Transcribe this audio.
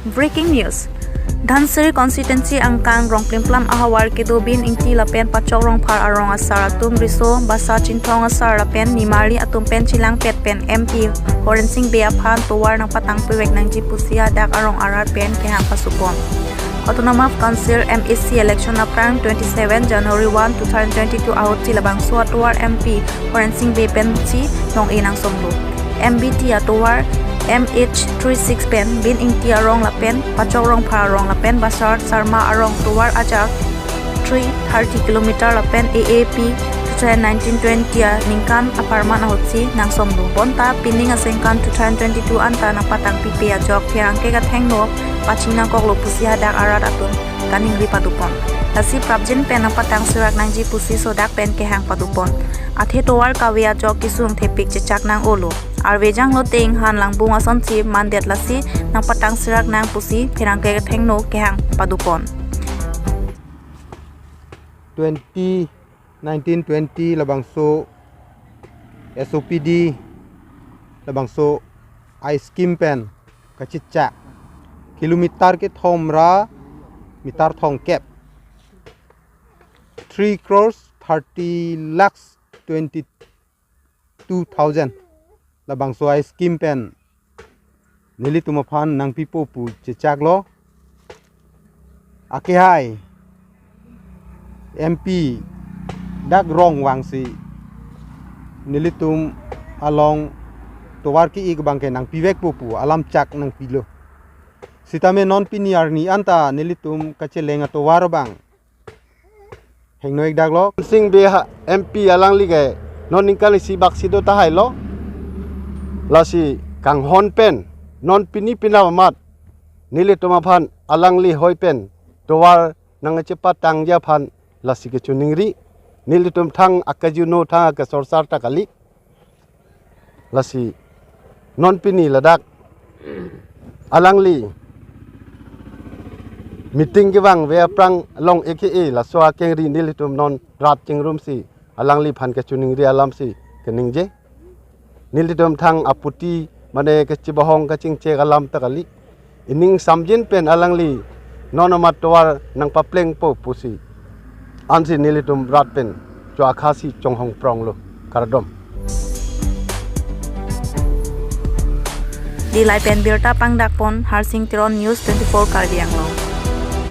Breaking news. Dhansiri constituency angkang rongplim plam ahawar kidobin ingti lapen pachok rong par arong asar atum riso basa cintong asar lapen nimali atum pen chilang pet pen MP Horensing Beaphan towar ng patang piwek ng jipusia dak arong arar pen kehang pasupon. Autonomous Council MEC election na prang 27 January 1, 2022 ahot sila bang suat towar MP Horensing Bepen si nong inang somlo. MBT atowar MH36 pen bin ingti arong lapen pachok rong par arong lapen basar sarma arong tuwar ajak 330 km lapen AAP 2019-20 ningkan aparman ahotsi nang somdu bonta pining asengkan 2022 anta na patang pipi ajok pirangke gatheng no pachina koklo pusi hadak arat atun kaning ri padupon tasi prabjin pen na patang surak nang ji pusi sodak pen ke hang padupon athe towar kawe ajok kisung thepik chechak nang olo Arwejang lo ting han lang bunga sonsi mandet lasi nang patang sirak nang pusi pirangke gatheng no kehang padupon. 2019-20 labangso SOPD labangso ice cream pen kachitcha kilometer ke thomra mitar thong kep 3 crores 30 lakhs 22,000 labangso ice cream pen nili tumaphan nang pipo pu chechak lo akihai MP dak rong wangsi nili tum along towar ki ik bangke nang piwek pupu alam chak nang pilo sitame non piniar ni anta nili tum kachelenga towar bang hengnoik dak lo sing be MP alang lige non ningkali si baksi do tahai lo lasi kang hon pen non pini pinamat nili tumaphan alangli hoi pen towar nang cepat tang japhan lasi ke chuningri nili tum thang akajuno thang ka sorsar takali lasi non pini ladak alangli meeting gewang we prang long aka la so kengri nili tum non rat chingrum si alangli phan ke chuningri alam si keningje nili dom thang aputi mane ke chibahong ka chingche alam takali ining samjin pen alangli nonamat towar nang papleng po pusi ansi nili dom rat pen cho akhasi chonghong prong lo karadom di lai pen birta pangdakpon Harsing Tiron News 24 Kardiang lo